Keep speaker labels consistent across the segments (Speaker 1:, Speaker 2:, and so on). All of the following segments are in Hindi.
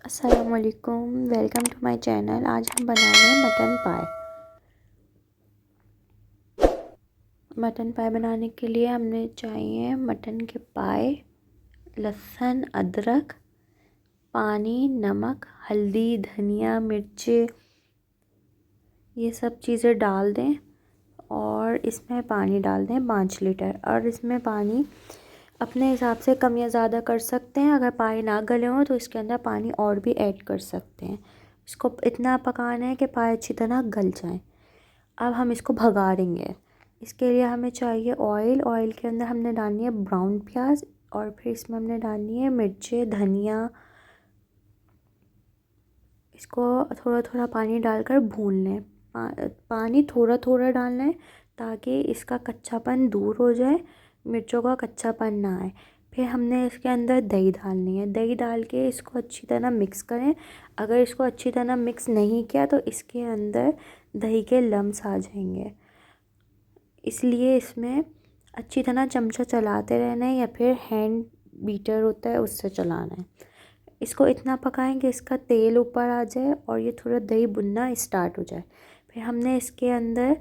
Speaker 1: अस्सलामुअलैकुम, वेलकम टू माय चैनल। आज हम बना रहे हैं मटन पाए। मटन पाए बनाने के लिए हमने चाहिए मटन के पाए, लहसुन, अदरक, पानी, नमक, हल्दी, धनिया, मिर्ची, ये सब चीज़ें डाल दें और इसमें पानी डाल दें 5 लीटर। और इसमें पानी अपने हिसाब से कम या ज़्यादा कर सकते हैं। अगर पाए ना गले हों तो इसके अंदर पानी और भी ऐड कर सकते हैं। इसको इतना पकाना है कि पाए अच्छी तरह गल जाएं। अब हम इसको भगा देंगे। इसके लिए हमें चाहिए ऑयल। ऑयल के अंदर हमने डालनी है ब्राउन प्याज और फिर इसमें हमने डालनी है मिर्ची, धनिया। इसको थोड़ा थोड़ा पानी डालकर भून लें। पानी थोड़ा थोड़ा डालना है ताकि इसका कच्चापन दूर हो जाए, मिर्चों का कच्चापन ना आए। फिर हमने इसके अंदर दही डालनी है। दही डाल के इसको अच्छी तरह मिक्स करें। अगर इसको अच्छी तरह मिक्स नहीं किया तो इसके अंदर दही के लम्स आ जाएंगे, इसलिए इसमें अच्छी तरह चमचा चलाते रहना है या फिर हैंड बीटर होता है उससे चलाना है। इसको इतना पकाएं कि इसका तेल ऊपर आ जाए और ये थोड़ा दही भुनना स्टार्ट हो जाए। फिर हमने इसके अंदर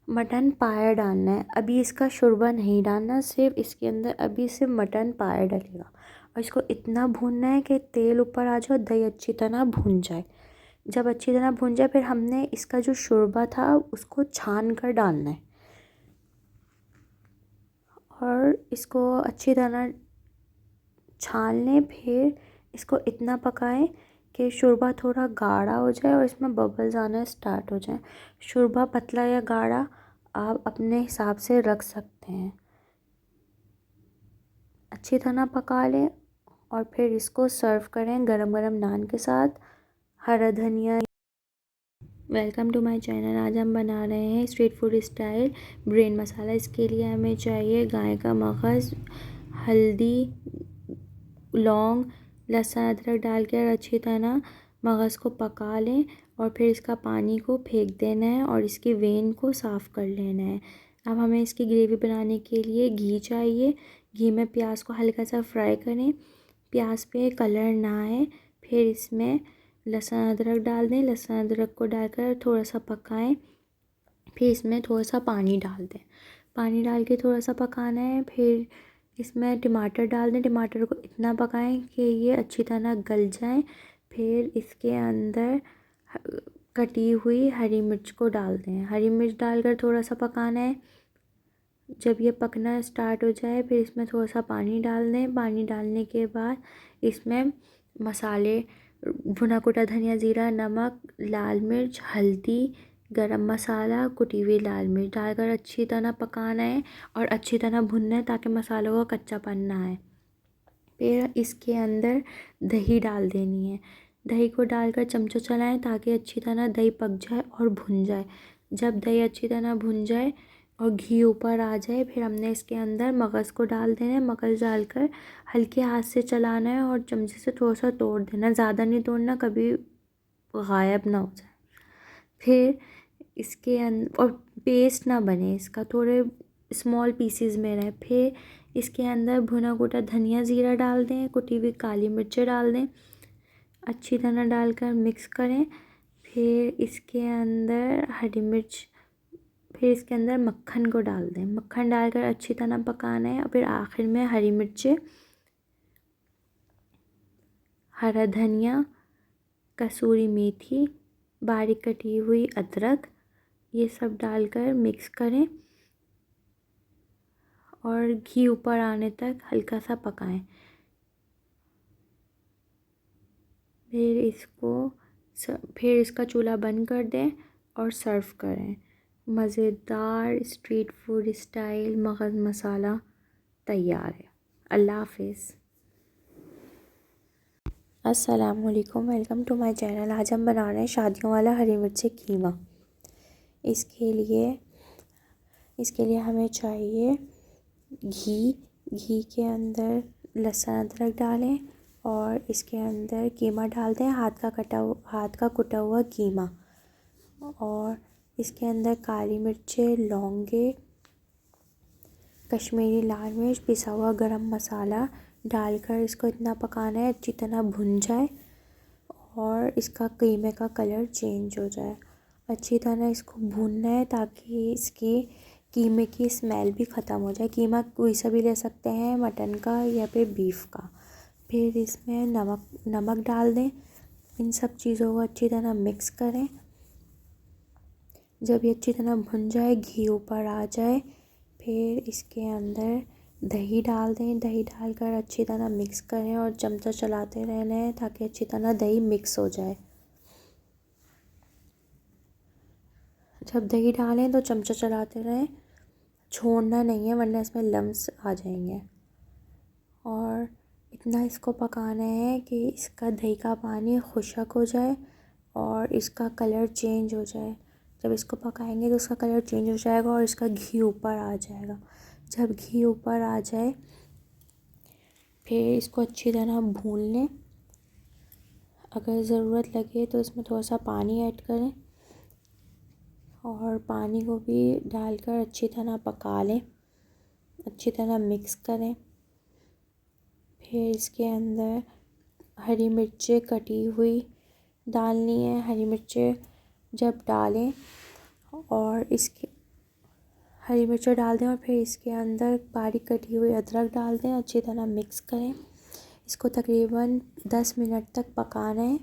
Speaker 1: मटन पाया डालना है। अभी इसका शोरबा नहीं डालना, सिर्फ इसके अंदर अभी सिर्फ मटन पाया डलेगा। और इसको इतना भूनना है कि तेल ऊपर आ जाए और दही अच्छी तरह भुन जाए। जब अच्छी तरह भुन जाए फिर हमने इसका जो शोरबा था उसको छान कर डालना है और इसको अच्छी तरह छान लें। फिर इसको इतना पकाएं कि शोरबा थोड़ा गाढ़ा हो जाए और इसमें बबल्स आना स्टार्ट हो जाए। शोरबा पतला या गाढ़ा आप अपने हिसाब से रख सकते हैं। अच्छी तरह पका लें और फिर इसको सर्व करें गरम गरम नान के साथ। हरा धनिया। Welcome to my channel. आज हम बना रहे हैं street food style brain masala. इसके लिए हमें चाहिए गाय का मगज़, हल्दी, लौंग, लहसुन, अदरक डाल कर अच्छी तरह मगज़ को पका लें और फिर इसका पानी को फेंक देना है और इसकी वेन को साफ़ कर लेना है। अब हमें इसकी ग्रेवी बनाने के लिए घी चाहिए। घी में प्याज को हल्का सा फ्राई करें, प्याज पे कलर ना आए। फिर इसमें लहसुन अदरक डाल दें। लहसुन अदरक को डालकर थोड़ा सा पकाएं। फिर इसमें थोड़ा सा पानी डाल दें। पानी डाल के थोड़ा सा पकाना है। फिर इसमें टमाटर डाल दें। टमाटर को इतना पकाएं कि ये अच्छी तरह गल जाएं। फिर इसके अंदर कटी हुई हरी मिर्च को डाल दें। हरी मिर्च डालकर थोड़ा सा पकाना है। जब ये पकना स्टार्ट हो जाए फिर इसमें थोड़ा सा पानी डाल दें। पानी डालने के बाद इसमें मसाले, भुना कुटा धनिया, ज़ीरा, नमक, लाल मिर्च, हल्दी, गरम मसाला, कुटी हुई लाल मिर्च डालकर अच्छी तरह पकाना है और अच्छी तरह भुनना है ताकि मसालों का कच्चापन ना आए। फिर इसके अंदर दही डाल देनी है। दही को डालकर चमचा चलाएं ताकि अच्छी तरह दही पक जाए और भुन जाए। जब दही अच्छी तरह भुन जाए और घी ऊपर आ जाए फिर हमने इसके अंदर मगज़ को डाल देना है। मगज़ डालकर हल्के हाथ से चलाना है और चमचे से थोड़ा सा तोड़ देना, ज़्यादा नहीं तोड़ना, कभी गायब ना हो जाए। फिर इसके अंदर और पेस्ट ना बने इसका, थोड़े स्मॉल पीसीज में रहे। फिर इसके अंदर भुना कुटा धनिया, ज़ीरा डाल दें, कुटी हुई काली मिर्चें डाल दें, अच्छी तरह डालकर मिक्स करें। फिर इसके अंदर हरी मिर्च, फिर इसके अंदर मक्खन को डाल दें। मक्खन डालकर अच्छी तरह पकाना है और फिर आखिर में हरी मिर्चें, हरा धनिया, कसूरी मेथी, बारीक कटी हुई अदरक, ये सब डालकर मिक्स करें और घी ऊपर आने तक हल्का सा पकाएं। फिर इसका चूल्हा बंद कर दें और सर्व करें। मज़ेदार स्ट्रीट फूड स्टाइल मगज़ मसाला तैयार है। अल्लाह हाफिज़। अस्सलामुअलैकुम, वेलकम टू माय चैनल। आज हम बना रहे हैं शादियों वाला हरी मिर्ची कीमा। इसके लिए हमें चाहिए घी। घी के अंदर लहसुन अदरक डालें और इसके अंदर कीमा डाल दें, हाथ का कुटा हुआ कीमा। और इसके अंदर काली मिर्चें, लौंगे, कश्मीरी लाल मिर्च, पिसा हुआ गरम मसाला डालकर इसको इतना पकाना है अच्छी तरह भुन जाए और इसका कीमे का कलर चेंज हो जाए। अच्छी तरह इसको भूनना है ताकि इसकी कीमे की स्मेल भी ख़त्म हो जाए। कीमा कोई सा भी ले सकते हैं, मटन का या फिर बीफ का। फिर इसमें नमक डाल दें। इन सब चीज़ों को अच्छी तरह मिक्स करें। जब ये अच्छी तरह भुन जाए, घी ऊपर आ जाए, फिर इसके अंदर दही डाल दें। दही डालकर अच्छी तरह मिक्स करें और चमचा चलाते रहना है ताकि अच्छी तरह दही मिक्स हो जाए। जब दही डालें तो चमचा चलाते रहें, छोड़ना नहीं है वरना इसमें लम्स आ जाएंगे। और इतना इसको पकाना है कि इसका दही का पानी खुशक हो जाए और इसका कलर चेंज हो जाए। जब इसको पकाएंगे तो इसका कलर चेंज हो जाएगा और इसका घी ऊपर आ जाएगा। जब घी ऊपर आ जाए फिर इसको अच्छी तरह भून लें। अगर ज़रूरत लगे तो इसमें थोड़ा सा पानी ऐड करें और पानी को भी डालकर अच्छी तरह पका लें। अच्छी तरह मिक्स करें। फिर इसके अंदर हरी मिर्चें कटी हुई डालनी है। हरी मिर्चें जब डालें और इसके हरी मिर्चें डाल दें और फिर इसके अंदर बारीक कटी हुई अदरक डाल दें। अच्छी तरह मिक्स करें। इसको तकरीबन 10 मिनट तक पकाना है।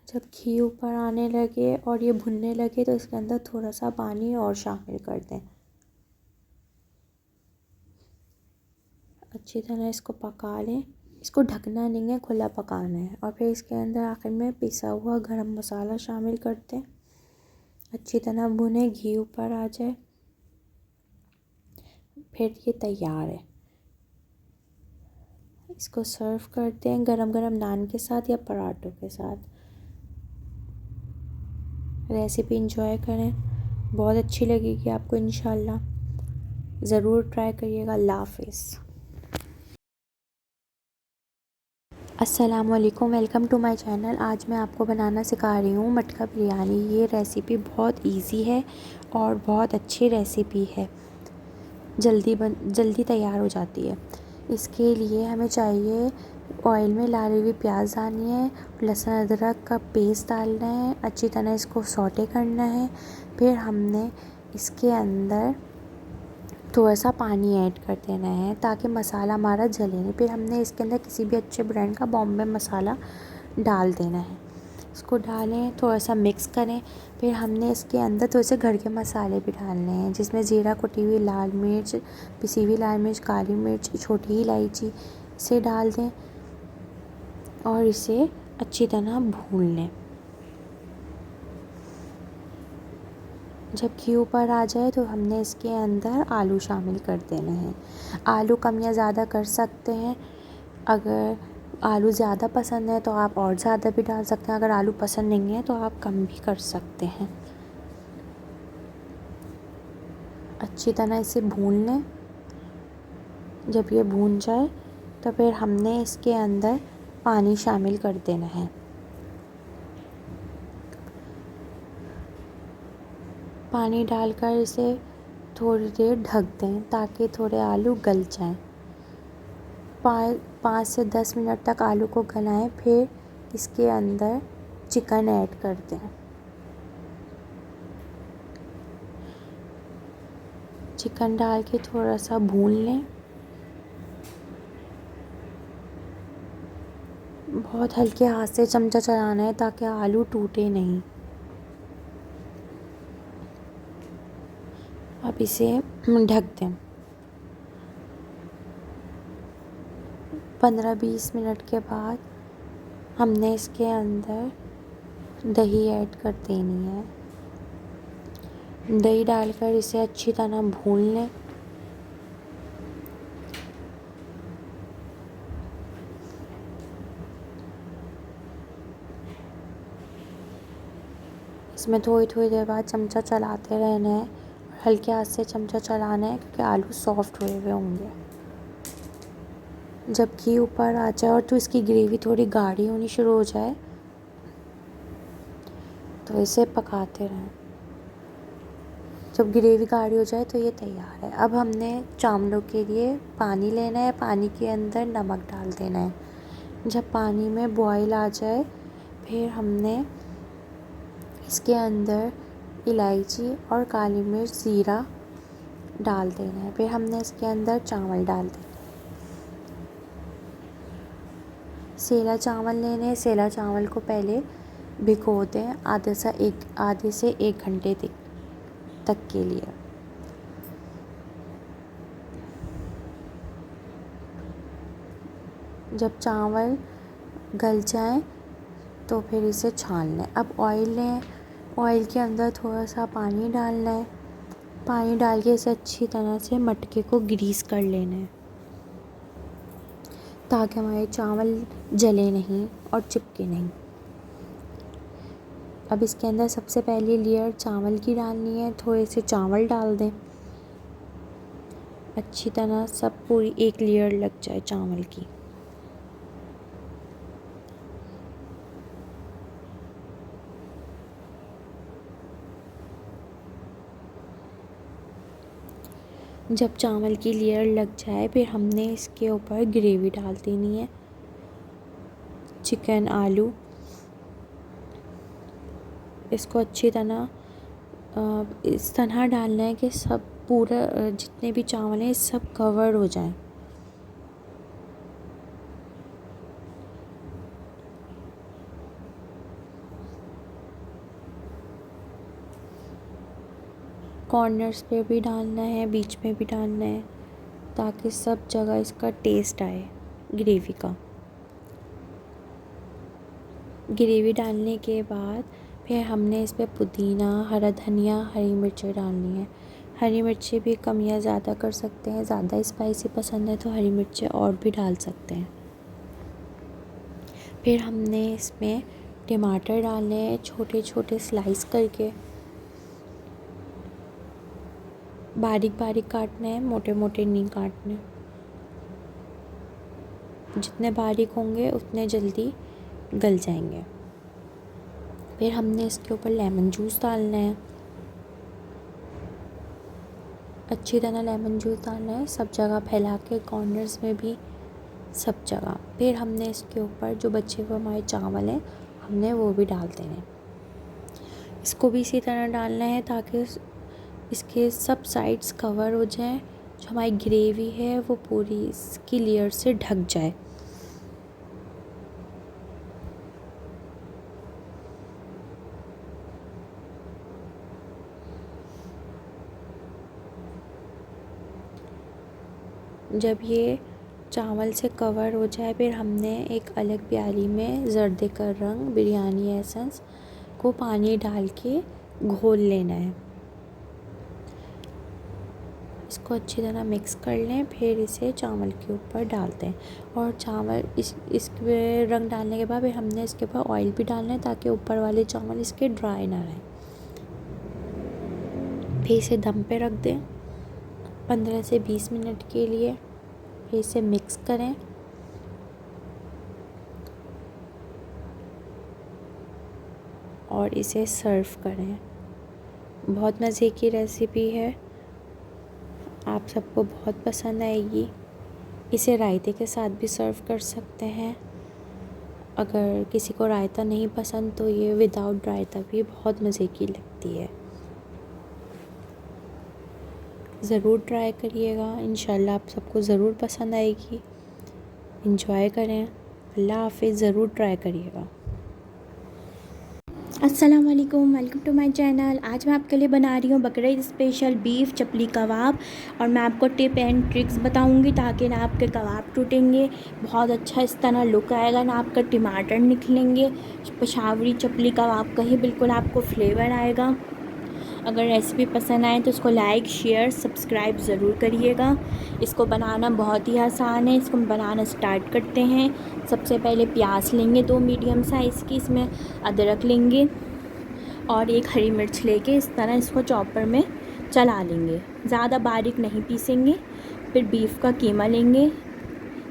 Speaker 1: जब घी ऊपर आने लगे और ये भुनने लगे तो इसके अंदर थोड़ा सा पानी और शामिल कर दें। अच्छी तरह इसको पका लें। इसको ढकना नहीं है, खुला पकाना है। और फिर इसके अंदर आखिर में पिसा हुआ गरम मसाला शामिल कर दें। अच्छी तरह भुने, घी ऊपर आ जाए, फिर ये तैयार है। इसको सर्व करते हैं गरम गरम नान के साथ या पराठों के साथ। रेसिपी एंजॉय करें, बहुत अच्छी लगेगी आपको इंशाल्लाह। ज़रूर ट्राई करिएगा। अल्लाह हाफ़िज़। अस्सलामुअलैकुम, वेलकम टू माय चैनल। आज मैं आपको बनाना सिखा रही हूँ मटका बिरयानी। ये रेसिपी बहुत इजी है और बहुत अच्छी रेसिपी है। जल्दी तैयार हो जाती है। इसके लिए हमें चाहिए ऑयल में लाली हुई प्याज डालनी है, लहसुन अदरक का पेस्ट डालना है। अच्छी तरह इसको सौटे करना है। फिर हमने इसके अंदर थोड़ा सा पानी ऐड कर देना है ताकि मसाला हमारा जले नहीं। फिर हमने इसके अंदर किसी भी अच्छे ब्रांड का बॉम्बे मसाला डाल देना है। इसको डालें, थोड़ा सा मिक्स करें। फिर हमने इसके अंदर थोड़े से घर के मसाले भी डालने हैं जिसमें ज़ीरा, कुटी हुई लाल मिर्च, पिसी हुई लाल मिर्च, काली मिर्च, छोटी इलायची से डाल दें और इसे अच्छी तरह भून लें। जब घी ऊपर आ जाए तो हमने इसके अंदर आलू शामिल कर देने हैं। आलू कम या ज़्यादा कर सकते हैं। अगर आलू ज़्यादा पसंद है तो आप और ज़्यादा भी डाल सकते हैं। अगर आलू पसंद नहीं है तो आप कम भी कर सकते हैं। अच्छी तरह इसे भून लें। जब ये भून जाए तो फिर हमने इसके अंदर पानी शामिल कर देना है। पानी डालकर इसे थोड़ी देर ढक दें ताकि थोड़े आलू गल जाएं। 5 से 10 मिनट तक आलू को गलाएं। फिर इसके अंदर चिकन ऐड कर दें। चिकन डाल के थोड़ा सा भून लें। बहुत हल्के हाथ से चमचा चलाना है ताकि आलू टूटे नहीं। अब इसे ढक दें। 15-20 मिनट के बाद हमने इसके अंदर दही ऐड कर देनी है। दही डालकर इसे अच्छी तरह भून लें। इसमें थोड़ी देर बाद चमचा चलाते रहना है और हल्के हाथ से चमचा चलाना है क्योंकि आलू सॉफ्ट हुए हुए होंगे। जब घी ऊपर आ जाए और तो इसकी ग्रेवी थोड़ी गाढ़ी होनी शुरू हो जाए तो इसे पकाते रहें। जब ग्रेवी गाढ़ी हो जाए तो ये तैयार है। अब हमने चावलों के लिए पानी लेना है, पानी के अंदर नमक डाल देना है। जब पानी में बॉईल आ जाए फिर हमने इसके अंदर इलायची और काली मिर्च, ज़ीरा डाल देना है। फिर हमने इसके अंदर चावल डाल देना है। सेला चावल लेने हैं। सेला चावल को पहले भिगो दें आधे से एक घंटे तक के लिए। जब चावल गल जाएं तो फिर इसे छान लें। अब ऑयल लें, ऑयल के अंदर थोड़ा सा पानी डालना है। पानी डाल के इसे अच्छी तरह से मटके को ग्रीस कर लेना है ताकि हमारे चावल जले नहीं और चिपके नहीं। अब इसके अंदर सबसे पहली लेयर चावल की डालनी है। थोड़े से चावल डाल दें, अच्छी तरह सब पूरी एक लेयर लग जाए चावल की। जब चावल की लेयर लग जाए फिर हमने इसके ऊपर ग्रेवी डाल देनी है। चिकन, आलू, इसको अच्छी तरह इस तरह डालना है कि सब पूरा जितने भी चावल हैं सब कवर हो जाएं। कॉर्नर्स पे भी डालना है, बीच में भी डालना है ताकि सब जगह इसका टेस्ट आए ग्रेवी का। ग्रेवी डालने के बाद फिर हमने इस पर पुदीना, हरा धनिया, हरी मिर्ची डालनी है। हरी मिर्ची भी कम या ज़्यादा कर सकते हैं। ज़्यादा स्पाइसी पसंद है तो हरी मिर्ची और भी डाल सकते हैं। फिर हमने इसमें टमाटर डालने हैं छोटे छोटे स्लाइस करके। बारीक बारीक काटने हैं, मोटे मोटे नहीं काटने। जितने बारीक होंगे उतने जल्दी गल जाएंगे। फिर हमने इसके ऊपर लेमन जूस डालना है। अच्छी तरह लेमन जूस डालना है, सब जगह फैला के, कॉर्नर्स में भी, सब जगह। फिर हमने इसके ऊपर जो बचे हुए हमारे चावल हैं हमने वो भी डाल देने। इसको भी इसी तरह डालना है ताकि इसके सब साइड्स कवर हो जाएं। जो हमारी ग्रेवी है वो पूरी इसकी लेयर से ढक जाए। जब ये चावल से कवर हो जाए फिर हमने एक अलग प्याली में जर्दे का रंग, बिरयानी एसेंस को पानी डाल के घोल लेना है। इसको अच्छी तरह मिक्स कर लें। फिर इसे चावल के ऊपर डालते हैं और चावल इसके रंग डालने के बाद फिर हमने इसके ऊपर ऑयल भी डालना है ताकि ऊपर वाले चावल इसके ड्राई ना रहें। फिर इसे दम पे रख दें 15 से 20 मिनट के लिए। फिर इसे मिक्स करें और इसे सर्व करें। बहुत मज़े की रेसिपी है, आप सबको बहुत पसंद आएगी। इसे रायते के साथ भी सर्व कर सकते हैं। अगर किसी को रायता नहीं पसंद तो ये विदाउट रायता भी बहुत मज़े की लगती है। ज़रूर ट्राई करिएगा, इंशाल्लाह आप सबको ज़रूर पसंद आएगी। एंजॉय करें। अल्लाह हाफ़िज़। ज़रूर ट्राई करिएगा।
Speaker 2: अस्सलाम वालेकुम, वेलकम टू माय चैनल। आज मैं आपके लिए बना रही हूँ बकरीद स्पेशल बीफ चपली कबाब और मैं आपको टिप एंड ट्रिक्स बताऊँगी ताकि ना आपके कबाब टूटेंगे, बहुत अच्छा इस तरह लुक आएगा, ना आपका टमाटर निकलेंगे। पेशावरी चपली कबाब का ही बिल्कुल आपको फ्लेवर आएगा। अगर रेसिपी पसंद आए तो इसको लाइक, शेयर, सब्सक्राइब ज़रूर करिएगा। इसको बनाना बहुत ही आसान है। इसको बनाना स्टार्ट करते हैं। सबसे पहले प्याज लेंगे 2 मीडियम साइज़ की, इसमें अदरक लेंगे और एक हरी मिर्च लेके इस तरह इसको चॉपर में चला लेंगे, ज़्यादा बारीक नहीं पीसेंगे। फिर बीफ का कीमा लेंगे,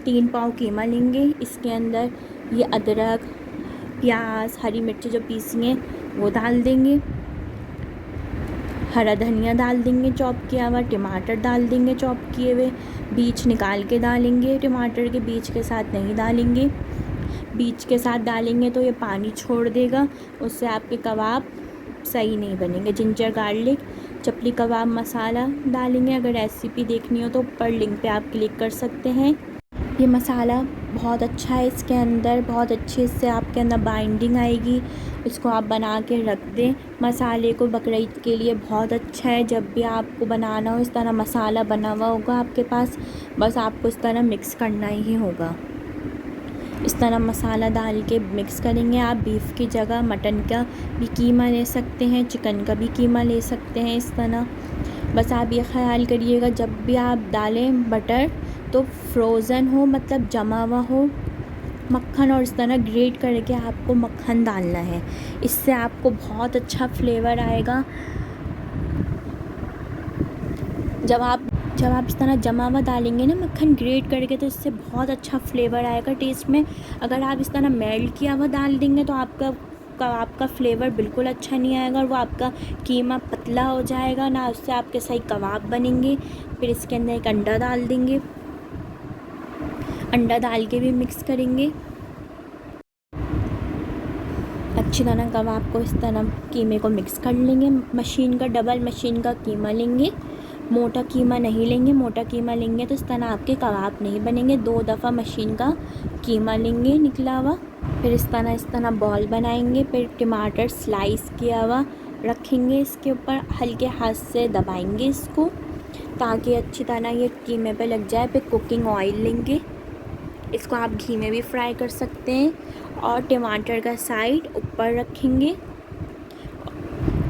Speaker 2: 3 पाव कीमा लेंगे। इसके अंदर ये अदरक, प्याज, हरी मिर्च जो पीसी हैं वो डाल देंगे। हरा धनिया डाल देंगे चॉप किया हुआ, टमाटर डाल देंगे चॉप किए हुए, बीज निकाल के डालेंगे, टमाटर के बीज के साथ नहीं डालेंगे, बीज के साथ डालेंगे तो ये पानी छोड़ देगा, उससे आपके कबाब सही नहीं बनेंगे। जिंजर गार्लिक चपली कबाब मसाला डालेंगे। अगर रेसिपी देखनी हो तो ऊपर लिंक पे आप क्लिक कर सकते हैं। ये मसाला बहुत अच्छा है, इसके अंदर बहुत अच्छे से आपके अंदर बाइंडिंग आएगी। इसको आप बना के रख दें। मसाले को बकरीद के लिए बहुत अच्छा है। जब भी आपको बनाना हो इस तरह मसाला बना हुआ होगा आपके पास, बस आपको इस तरह मिक्स करना ही होगा। इस तरह मसाला डाल के मिक्स करेंगे। आप बीफ की जगह मटन का भी कीमा ले सकते हैं, चिकन का भी कीमा ले सकते हैं इस तरह। बस आप ये ख्याल करिएगा जब भी आप डालें बटर तो फ्रोज़न हो, मतलब जमा हुआ हो मक्खन, और इस तरह ग्रेट करके आपको मक्खन डालना है। इससे आपको बहुत अच्छा फ्लेवर आएगा। जब आप इस तरह जमा हुआ डालेंगे ना मक्खन ग्रेट करके, तो इससे बहुत अच्छा फ्लेवर आएगा टेस्ट में। अगर आप इस तरह मेल्ट किया हुआ डाल देंगे तो आपका कबाब का फ्लेवर बिल्कुल अच्छा नहीं आएगा, और वो आपका कीमा पतला हो जाएगा ना, उससे आपके सही कबाब बनेंगे। फिर इसके अंदर एक अंडा डाल देंगे, अंडा डाल के भी मिक्स करेंगे अच्छी तरह। कबाब को इस तरह कीमे को मिक्स कर लेंगे। मशीन का डबल मशीन का कीमा लेंगे, मोटा कीमा नहीं लेंगे। मोटा कीमा लेंगे तो इस तरह आपके कबाब नहीं बनेंगे। 2 दफ़ा मशीन का कीमा लेंगे निकला हुआ, फिर इस तरह बॉल बनाएंगे। फिर टमाटर स्लाइस किया हुआ रखेंगे, इसके ऊपर हल्के हाथ से दबाएंगे इसको ताकि अच्छी तरह ये कीमे पे लग जाए। फिर कुकिंग ऑयल लेंगे, इसको आप घी में भी फ्राई कर सकते हैं, और टमाटर का साइड ऊपर रखेंगे।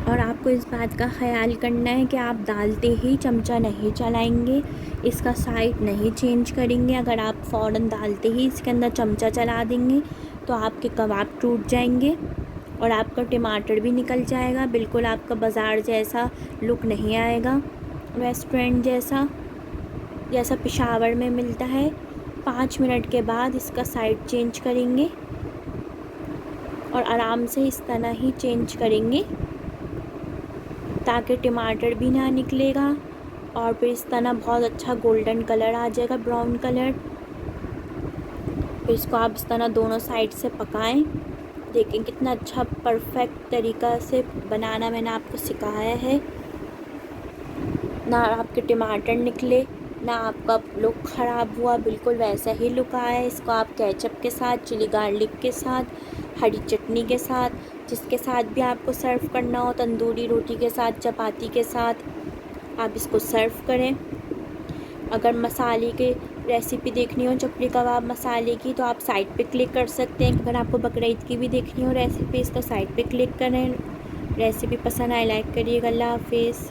Speaker 2: और आपको इस बात का ख्याल करना है कि आप डालते ही चमचा नहीं चलाएंगे, इसका साइड नहीं चेंज करेंगे। अगर आप फ़ौरन डालते ही इसके अंदर चमचा चला देंगे तो आपके कबाब टूट जाएंगे और आपका टमाटर भी निकल जाएगा। बिल्कुल आपका बाज़ार जैसा लुक नहीं आएगा, रेस्टोरेंट जैसा पेशावर में मिलता है। 5 मिनट के बाद इसका साइड चेंज करेंगे और आराम से इस तरह ही चेंज करेंगे ताकि टमाटर भी ना निकलेगा, और फिर इस तरह बहुत अच्छा गोल्डन कलर आ जाएगा, ब्राउन कलर। फिर इसको आप इस तरह दोनों साइड से पकाएं। देखें कितना अच्छा परफेक्ट तरीक़ा से बनाना मैंने आपको सिखाया है। ना आपके टमाटर निकले, ना आपका लुक ख़राब हुआ, बिल्कुल वैसा ही लुक आया है। इसको आप केचप के साथ, चिली गार्लिक के साथ, हरी चटनी के साथ, जिसके साथ भी आपको सर्व करना हो, तंदूरी रोटी के साथ, चपाती के साथ, आप इसको सर्व करें। अगर मसाले की रेसिपी देखनी हो चपली कबाब मसाले की तो आप साइड पे क्लिक कर सकते हैं। अगर आपको बकरीद की भी देखनी हो रेसिपीज़ तो साइड पे क्लिक करें। रेसिपी पसंद आए लाइक करिएगा। अल्लाह हाफिज़।